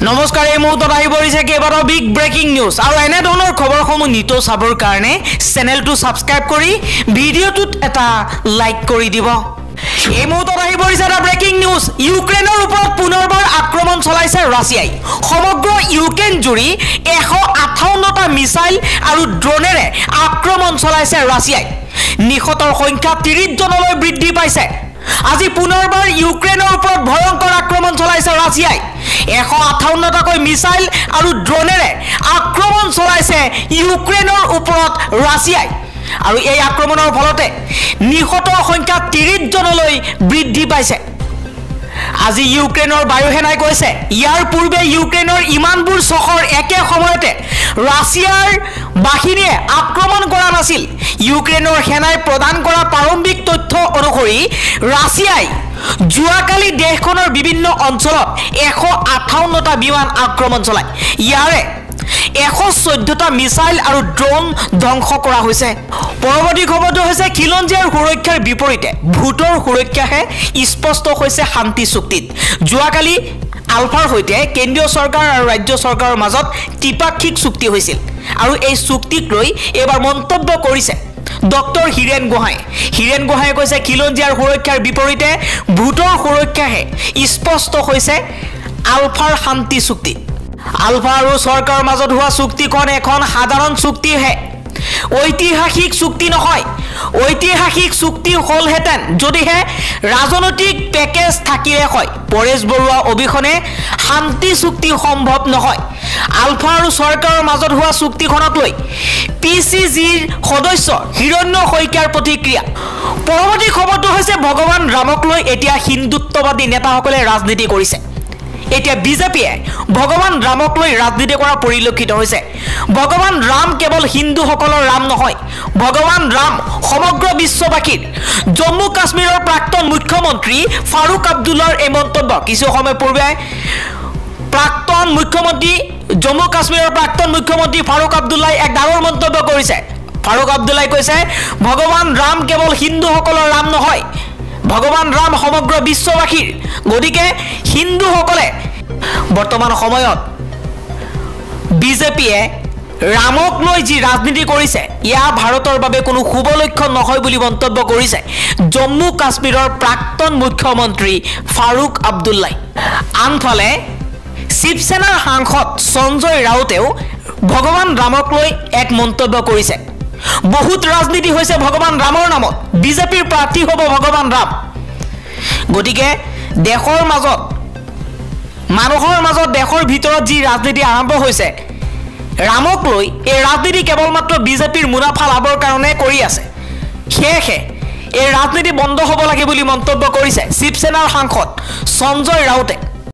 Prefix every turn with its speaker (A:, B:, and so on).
A: নমস্কাৰ এই মুহূৰ্তত আহি পৰিছে কেইবাটাও বিগ ব্ৰেকিং নিউজ আৰু এনে ধৰণৰ খবৰসমূহ নিত চাবৰ কাৰণে চেনেলটো সাবস্ক্ৰাইব কৰি ভিডিঅ'টোত এটা লাইক কৰি দিব এই মুহূৰ্তত আহি পৰিছে এটা ব্ৰেকিং নিউজ ইউক্ৰেইনৰ ওপৰত পুনৰবাৰ আক্ৰমণ চলাইছে ৰাছিয়াই সমগ্ৰ ইউক্ৰেইন জুৰি 158টা মিসাইল আৰু ড্ৰোনেৰে আক্ৰমণ চলাইছে ৰাছিয়াই নিহতৰ সংখ্যা 30 জনলৈ বৃদ্ধি পাইছে আজি পুনৰবাৰ ইউক্ৰেইনৰ ওপৰত ভয়ংকৰ আক্ৰমণ চলাইছে ৰাছিয়াই 158টাকৈ মিসাইল আৰু ড্ৰোনেৰে আক্ৰমণ চলাইছে ইউক্ৰেইনৰ ওপৰত ৰাছিয়াই আৰু এই আক্ৰমণৰ ফলতে নিহতৰ সংখ্যা 30 জনলৈ বৃদ্ধি পাইছে আজি ইউক্ৰেইনৰ বায়ুসেনাই কৈছে ইয়াৰ পূৰ্বে ইউক্ৰেইনৰ ইমানবোৰ চহৰ একে সময়তে ৰাছিয়াৰ বাহিনীয়ে আক্ৰমণ কৰা নাছিল ইউক্ৰেইনৰ সেনাই প্ৰদান কৰা প্ৰাৰম্ভিক তথ্য অনুসৰি ৰাছিয়াই জুৱাকালি দেশখনৰ বিভিন্ন অঞ্চলত 158টা বিমান আক্ৰমণ চলায় ইয়াৰে 114টা মিসাইল আৰু ড্ৰোন ধ্বংস কৰা হৈছে পৰৱৰ্তী খবৰটো হৈছে খিলঞ্জীয়াৰ সুৰক্ষাৰ বিপৰীতে ভূতৰ সুৰক্ষাহে স্পষ্ট হৈছে শান্তি চুক্তিত জুৱাকালি আলফাৰ হৈতে কেন্দ্ৰীয় চৰকাৰ আৰু ৰাজ্য চৰকাৰৰ মাজত ত্ৰিপাক্ষিক চুক্তি হৈছিল আৰু এই চুক্তিক লৈ এবাৰ মন্তব্য কৰিছে ডক্টৰ হিৰেন গোহাঁই কৈছে খিলঞ্জীয়াৰ সুৰক্ষাৰ বিপৰীতে ভূতৰ সুৰক্ষাহে স্পষ্ট হৈছে আলফাৰ শান্তি চুক্তি আলফা আৰু চৰকাৰৰ মাজত হোৱা চুক্তিখন এখন সাধাৰণ চুক্তিহে ঐতিহাসিক চুক্তি নহয় ঐতিহাসিক চুক্তি হলহেতেন যদিহে ৰাজনৈতিক পেকেজ থাকিলে হয় পৰেশ বৰুৱা অবিহনে শান্তি চুক্তি সম্ভৱ নহয় আলফা আৰু চৰকাৰৰ মাজত হোৱা চুক্তিখনক লৈ পিচিজিৰ সদস্য হিৰণ্য শইকীয়াৰ প্ৰতিক্ৰিয়া পৰৱৰ্তী খবৰটো হৈছে ভগৱান ৰামক লৈ এতিয়া হিন্দুত্ববাদী নেতাসকলে ৰাজনীতি কৰিছে এতিয়া বিজেপিয়ে ভগৱান ৰামক লৈ ৰাজনীতি কৰা পৰিলক্ষিত হৈছে ভগৱান ৰাম কেৱল হিন্দুসকলৰ ৰাম নহয় ভগৱান ৰাম সমগ্ৰ বিশ্ববাসীৰ জম্মু কাশ্মীৰৰ প্ৰাক্তন মুখ্যমন্ত্ৰী ফাৰুক আব্দুল্লাৰ এই মন্তব্য কিছু সময় পূৰ্বে জম্মু কাশ্মীৰৰ প্ৰাক্তন মুখ্যমন্ত্ৰী ফাৰুক আব্দুল্লাই এক ডাঙৰ মন্তব্য কৰিছে ফাৰুক আব্দুল্লাই কৈছে ভগৱান ৰাম কেৱল হিন্দুসকলৰ ৰাম নহয় ভগৱান ৰাম সমগ্ৰ বিশ্ববাসীৰ গতিকে হিন্দুসকলে বৰ্তমান সময়ত বিজেপিয়ে ৰামক লৈ যি ৰাজনীতি কৰিছে ইয়া ভাৰতৰ বাবে কোনো শুভ লক্ষণ নহয় বুলি মন্তব্য কৰিছে জম্মু কাশ্মীৰৰ প্ৰাক্তন মুখ্যমন্ত্ৰী ফাৰুক আব্দুল্লাই আনফালে শিৱসেনাৰ সাংসদ সঞ্জয় ৰাউতেও ভগৱান ৰামক লৈ এক মন্তব্য কৰিছে বহুত ৰাজনীতি হৈছে ভগৱান ৰামৰ নামত বিজেপিৰ প্ৰাৰ্থী হ'ব ভগৱান ৰাম গতিকে দেশৰ মাজত মানুহৰ মাজত দেশৰ ভিতৰত যি ৰাজনীতি আৰম্ভ হৈছে ৰামক লৈ এই ৰাজনীতি কেৱল মাত্ৰ বিজেপিৰ মুনাফা লাভৰ কাৰণে কৰি আছে সেয়েহে এই ৰাজনীতি বন্ধ হ'ব লাগে বুলি মন্তব্য কৰিছে শিৱসেনাৰ সাংসদ সঞ্জয় ৰাউতে